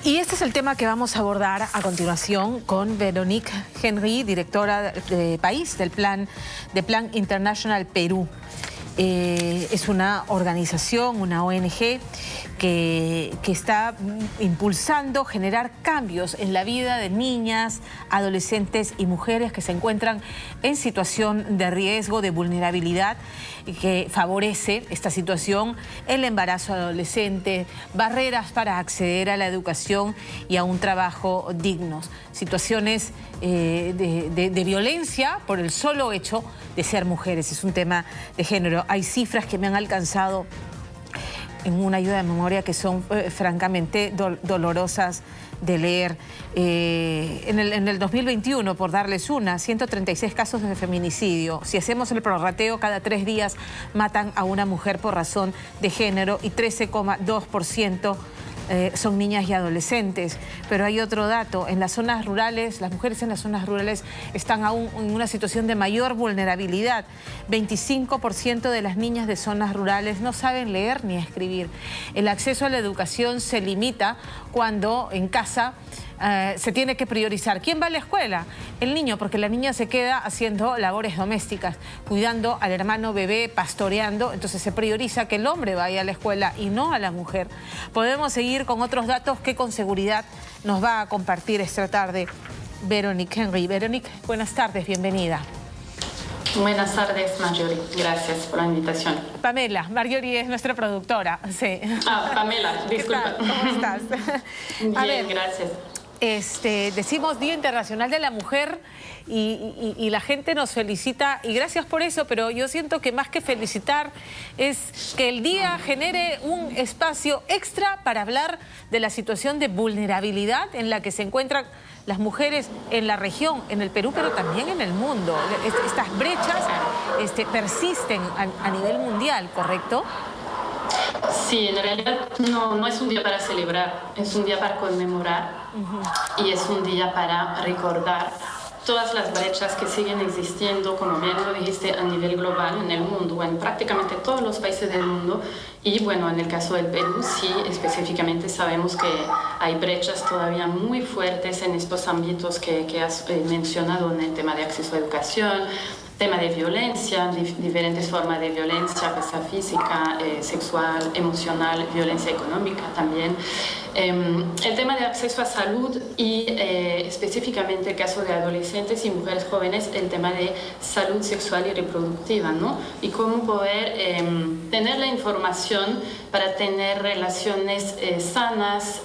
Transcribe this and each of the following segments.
Y este es el tema que vamos a abordar a continuación con Véronique Henry, directora de país del Plan International Perú. Es una organización, una ONG que está impulsando generar cambios en la vida de niñas, adolescentes y mujeres que se encuentran en situación de riesgo, de vulnerabilidad, y que favorece esta situación el embarazo adolescente, barreras para acceder a la educación y a un trabajo dignos, situaciones de violencia por el solo hecho de ser mujeres. Es un tema de género. Hay cifras que me han alcanzado en una ayuda de memoria que son francamente dolorosas de leer. En el 2021, por darles 136 casos de feminicidio. Si hacemos el prorrateo, cada 3 días matan a una mujer por razón de género y 13,2% son niñas y adolescentes. Pero hay otro dato: en las zonas rurales, las mujeres en las zonas rurales están aún en una situación de mayor vulnerabilidad. 25% de las niñas de zonas rurales no saben leer ni escribir. El acceso a la educación se limita cuando en casa se tiene que priorizar. ¿Quién va a la escuela? El niño, porque la niña se queda haciendo labores domésticas, cuidando al hermano bebé, pastoreando. Entonces se prioriza que el hombre vaya a la escuela y no a la mujer. Podemos seguir con otros datos que con seguridad nos va a compartir esta tarde Véronique Henry. Véronique, buenas tardes, bienvenida. Buenas tardes, Marjorie. Gracias por la invitación. Pamela, Marjorie es nuestra productora. Sí. Pamela, disculpa. ¿Cómo estás? Bien, gracias. Decimos Día Internacional de la Mujer y la gente nos felicita, y gracias por eso, pero yo siento que más que felicitar es que el día genere un espacio extra para hablar de la situación de vulnerabilidad en la que se encuentran las mujeres en la región, en el Perú, pero también en el mundo. Estas brechas persisten a nivel mundial, ¿correcto? Sí, en realidad no es un día para celebrar, es un día para conmemorar y es un día para recordar todas las brechas que siguen existiendo, como bien lo dijiste, a nivel global, en el mundo, en prácticamente todos los países del mundo. Y bueno, en el caso del Perú, sí, específicamente sabemos que hay brechas todavía muy fuertes en estos ámbitos que has mencionado, en el tema de acceso a educación, tema de violencia, diferentes formas de violencia, ya sea física, sexual, emocional, violencia económica también. El tema de acceso a salud y específicamente el caso de adolescentes y mujeres jóvenes, el tema de salud sexual y reproductiva, ¿no? Y cómo poder tener la información para tener relaciones sanas,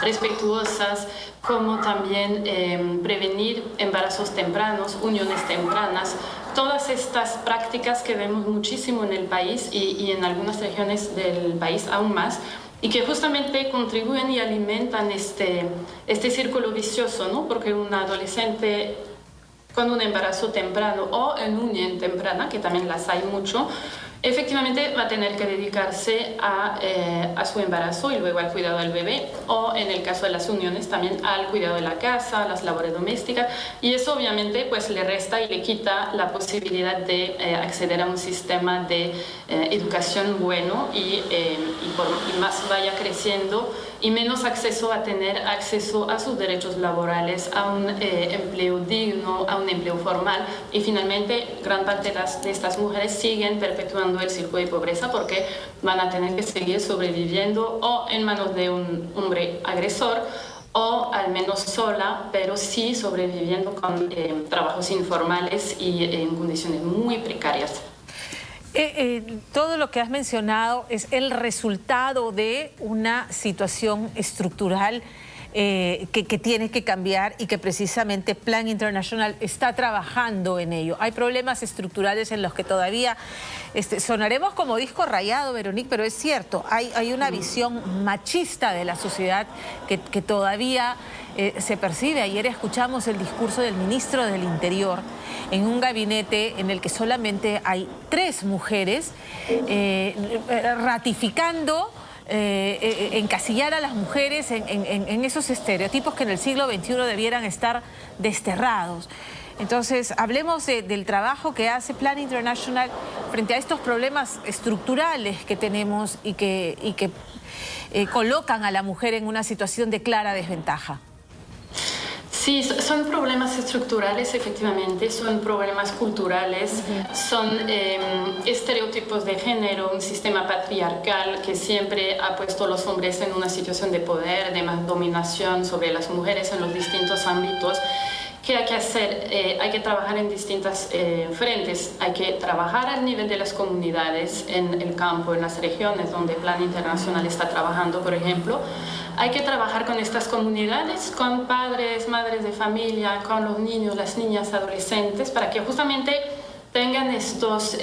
respetuosas, como también prevenir embarazos tempranos, uniones tempranas. Todas estas prácticas que vemos muchísimo en el país y en algunas regiones del país aún más, y que justamente contribuyen y alimentan este círculo vicioso, ¿no? Porque un adolescente con un embarazo temprano o en unión temprana, que también las hay mucho, efectivamente va a tener que dedicarse a su embarazo y luego al cuidado del bebé, o en el caso de las uniones también al cuidado de la casa, las labores domésticas, y eso obviamente pues le resta y le quita la posibilidad de acceder a un sistema de educación bueno y más vaya creciendo y menos acceso a tener acceso a sus derechos laborales, a un empleo digno, a un empleo formal, y finalmente gran parte de estas mujeres siguen perpetuando el círculo de pobreza porque van a tener que seguir sobreviviendo o en manos de un hombre agresor o al menos sola, pero sí sobreviviendo con trabajos informales y en condiciones muy precarias. Todo lo que has mencionado es el resultado de una situación estructural que tiene que cambiar y que precisamente Plan International está trabajando en ello. Hay problemas estructurales en los que todavía sonaremos como disco rayado, Véronique, pero es cierto, hay una visión machista de la sociedad que todavía se percibe. Ayer escuchamos el discurso del ministro del Interior en un gabinete en el que solamente hay 3 mujeres ratificando encasillar a las mujeres en esos estereotipos que en el siglo XXI debieran estar desterrados. Entonces, hablemos del trabajo que hace Plan International frente a estos problemas estructurales que tenemos y que colocan a la mujer en una situación de clara desventaja. Sí, son problemas estructurales, efectivamente, son problemas culturales, son estereotipos de género, un sistema patriarcal que siempre ha puesto a los hombres en una situación de poder, de más dominación sobre las mujeres en los distintos ámbitos. ¿Qué hay que hacer? Hay que trabajar en distintas frentes. Hay que trabajar al nivel de las comunidades, en el campo, en las regiones donde Plan International está trabajando, por ejemplo. Hay que trabajar con estas comunidades, con padres, madres de familia, con los niños, las niñas, adolescentes, para que justamente tengan estos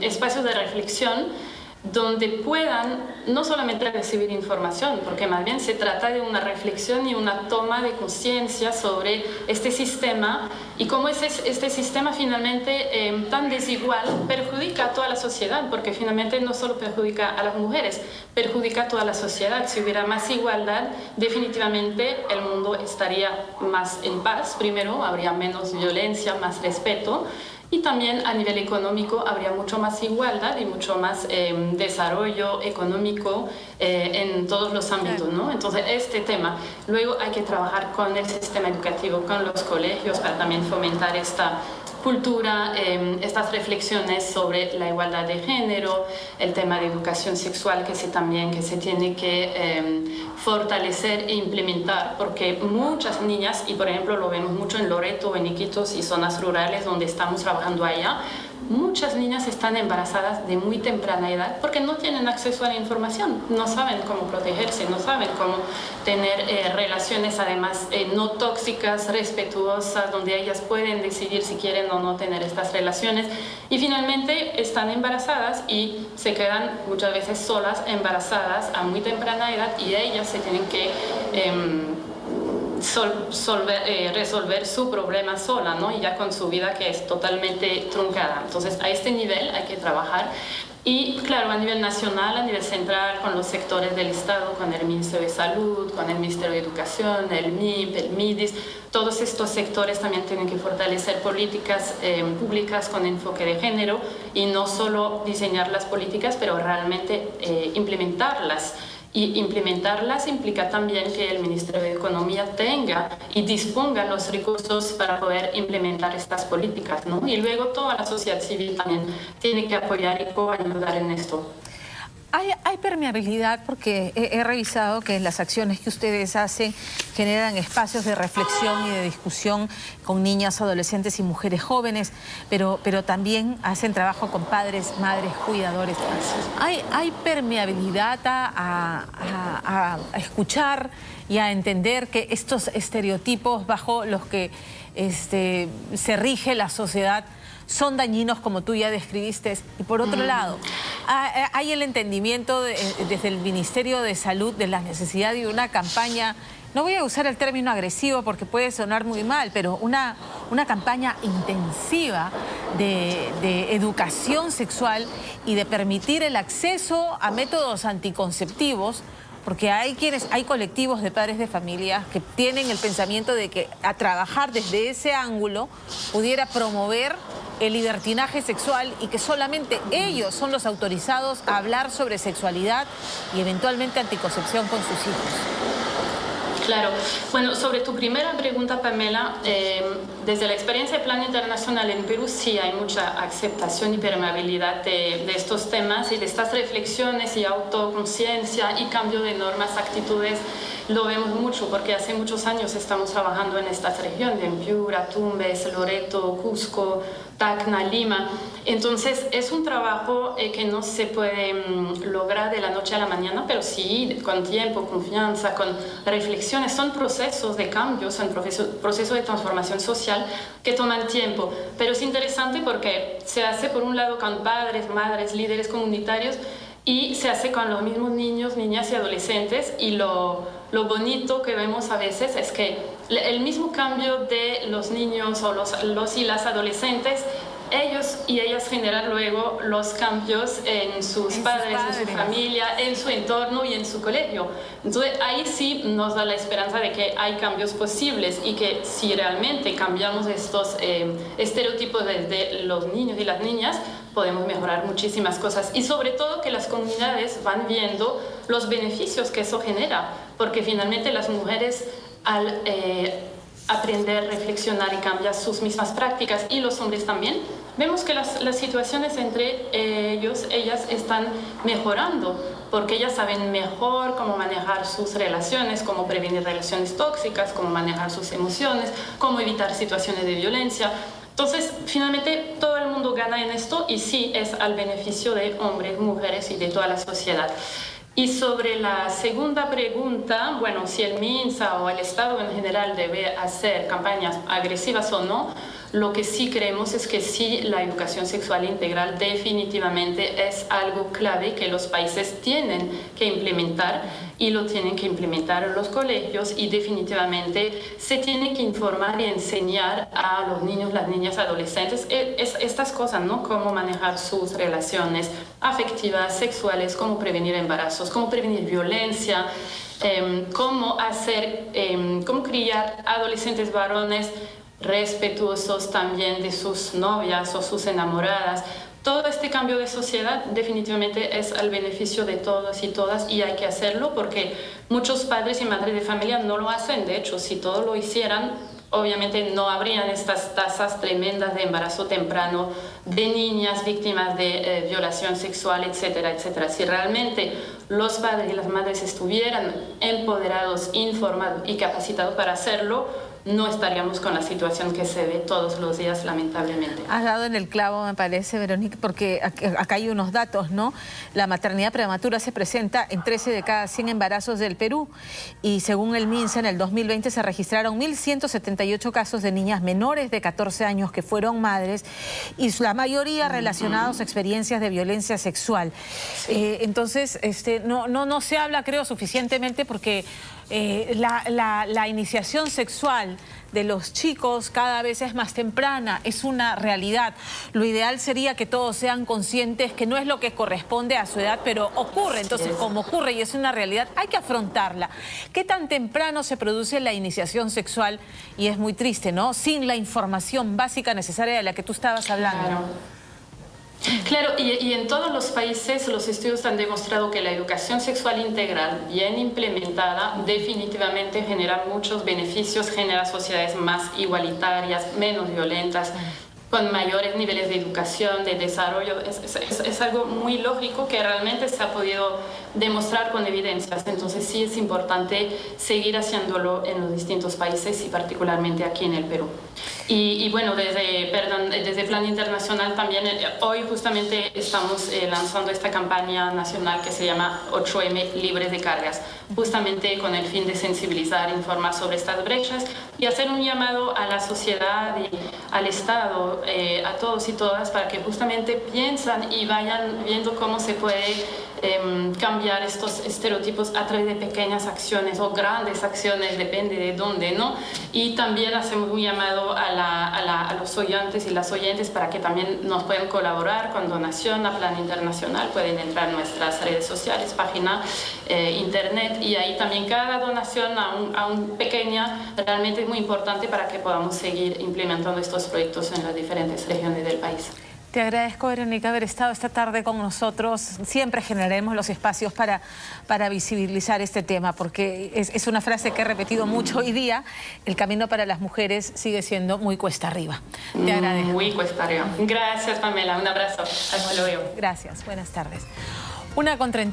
espacios de reflexión donde puedan no solamente recibir información, porque más bien se trata de una reflexión y una toma de conciencia sobre este sistema y cómo este sistema finalmente tan desigual perjudica a toda la sociedad, porque finalmente no solo perjudica a las mujeres, perjudica a toda la sociedad. Si hubiera más igualdad, definitivamente el mundo estaría más en paz. Primero, habría menos violencia, más respeto. Y también a nivel económico habría mucho más igualdad y mucho más desarrollo económico en todos los ámbitos, ¿no? Entonces, este tema. Luego hay que trabajar con el sistema educativo, con los colegios, para también fomentar esta cultura, estas reflexiones sobre la igualdad de género, el tema de educación sexual que se tiene que fortalecer e implementar, porque muchas niñas, y por ejemplo lo vemos mucho en Loreto, en Iquitos y zonas rurales donde estamos trabajando allá, muchas niñas están embarazadas de muy temprana edad porque no tienen acceso a la información, no saben cómo protegerse, no saben cómo tener relaciones además no tóxicas, respetuosas, donde ellas pueden decidir si quieren o no tener estas relaciones, y finalmente están embarazadas y se quedan muchas veces solas, embarazadas a muy temprana edad, y ellas se tienen que resolver su problema sola, ¿no? Y ya con su vida que es totalmente truncada. Entonces, a este nivel hay que trabajar. Y claro, a nivel nacional, a nivel central, con los sectores del Estado, con el Ministerio de Salud, con el Ministerio de Educación, el MIP, el MIDIS, todos estos sectores también tienen que fortalecer políticas públicas con enfoque de género, y no solo diseñar las políticas, pero realmente implementarlas. Y implementarlas implica también que el Ministerio de Economía tenga y disponga los recursos para poder implementar estas políticas, ¿no? Y luego toda la sociedad civil también tiene que apoyar y ayudar en esto. Hay permeabilidad, porque he revisado que las acciones que ustedes hacen generan espacios de reflexión y de discusión con niñas, adolescentes y mujeres jóvenes, pero también hacen trabajo con padres, madres, cuidadores. ¿Hay permeabilidad a escuchar y a entender que estos estereotipos bajo los que se rige la sociedad son dañinos, como tú ya describiste? Y por otro lado, hay el entendimiento desde el Ministerio de Salud de la necesidad de una campaña, no voy a usar el término agresivo porque puede sonar muy mal, pero una campaña intensiva de educación sexual y de permitir el acceso a métodos anticonceptivos, porque hay colectivos de padres de familia que tienen el pensamiento de que a trabajar desde ese ángulo pudiera promover el libertinaje sexual y que solamente ellos son los autorizados a hablar sobre sexualidad y eventualmente anticoncepción con sus hijos. Claro. Bueno, sobre tu primera pregunta, Pamela, desde la experiencia de Plan International en Perú sí hay mucha aceptación y permeabilidad de estos temas y de estas reflexiones y autoconciencia y cambio de normas, actitudes. Lo vemos mucho porque hace muchos años estamos trabajando en estas regiones, en Piura, Tumbes, Loreto, Cusco, Tacna, Lima. Entonces es un trabajo que no se puede lograr de la noche a la mañana, pero sí con tiempo, confianza, con reflexiones. Son procesos de cambio, son procesos de transformación social que toman tiempo. Pero es interesante porque se hace por un lado con padres, madres, líderes comunitarios, y se hace con los mismos niños, niñas y adolescentes, y lo bonito que vemos a veces es que el mismo cambio de los niños o los y las adolescentes ellos y ellas generar luego los cambios en sus padres, en su familia, en su entorno y en su colegio. Entonces ahí sí nos da la esperanza de que hay cambios posibles y que si realmente cambiamos estos estereotipos de los niños y las niñas, podemos mejorar muchísimas cosas y sobre todo que las comunidades van viendo los beneficios que eso genera, porque finalmente las mujeres al aprender, reflexionar y cambiar sus mismas prácticas y los hombres también, vemos que las situaciones entre ellas están mejorando porque ellas saben mejor cómo manejar sus relaciones, cómo prevenir relaciones tóxicas, cómo manejar sus emociones, cómo evitar situaciones de violencia. Entonces, finalmente, todo el mundo gana en esto y sí es al beneficio de hombres, mujeres y de toda la sociedad. Y sobre la segunda pregunta, bueno, si el MINSA o el Estado en general debe hacer campañas agresivas o no, lo que sí creemos es que sí, la educación sexual integral definitivamente es algo clave que los países tienen que implementar y lo tienen que implementar en los colegios y definitivamente se tiene que informar y enseñar a los niños, las niñas, adolescentes estas cosas, ¿no? Cómo manejar sus relaciones afectivas, sexuales, cómo prevenir embarazos, cómo prevenir violencia, cómo criar adolescentes varones respetuosos también de sus novias o sus enamoradas. Todo este cambio de sociedad definitivamente es al beneficio de todos y todas y hay que hacerlo porque muchos padres y madres de familia no lo hacen. De hecho, si todos lo hicieran, obviamente no habrían estas tasas tremendas de embarazo temprano, de niñas víctimas de violación sexual, etcétera, etcétera. Si realmente los padres y las madres estuvieran empoderados, informados y capacitados para hacerlo, no estaríamos con la situación que se ve todos los días, lamentablemente. Has dado en el clavo, me parece, Verónica, porque acá hay unos datos, ¿no? La maternidad prematura se presenta en 13 de cada 100 embarazos del Perú y según el MINSA, en el 2020 se registraron 1.178 casos de niñas menores de 14 años que fueron madres y la mayoría relacionados a experiencias de violencia sexual. Entonces, no se habla, creo, suficientemente porque la iniciación sexual de los chicos cada vez es más temprana, es una realidad. Lo ideal sería que todos sean conscientes que no es lo que corresponde a su edad, pero ocurre. Entonces, como ocurre y es una realidad, hay que afrontarla. ¿Qué tan temprano se produce la iniciación sexual? Y es muy triste, ¿no? Sin la información básica necesaria de la que tú estabas hablando. Claro, y en todos los países los estudios han demostrado que la educación sexual integral, bien implementada, definitivamente genera muchos beneficios, genera sociedades más igualitarias, menos violentas, con mayores niveles de educación, de desarrollo. Es algo muy lógico que realmente se ha podido demostrar con evidencias. Entonces sí es importante seguir haciéndolo en los distintos países y particularmente aquí en el Perú. Y bueno, desde Plan Internacional también, hoy justamente estamos lanzando esta campaña nacional que se llama 8M Libres de Cargas, justamente con el fin de sensibilizar, informar sobre estas brechas y hacer un llamado a la sociedad y al Estado, a todos y todas, para que justamente piensan y vayan viendo cómo se puede cambiar estos estereotipos a través de pequeñas acciones o grandes acciones, depende de dónde, ¿no? Y también hacemos un llamado a los oyentes y las oyentes para que también nos puedan colaborar con donación a Plan Internacional. Pueden entrar en nuestras redes sociales, página, internet, y ahí también cada donación aún pequeña realmente es muy importante para que podamos seguir implementando estos proyectos en las diferentes regiones del país. Te agradezco, Verónica, haber estado esta tarde con nosotros. Siempre generaremos los espacios para visibilizar este tema, porque es una frase que he repetido mucho hoy día. El camino para las mujeres sigue siendo muy cuesta arriba. Te agradezco. Muy cuesta arriba. Gracias, Pamela. Un abrazo. Hasta luego. Gracias. Buenas tardes. 1:30.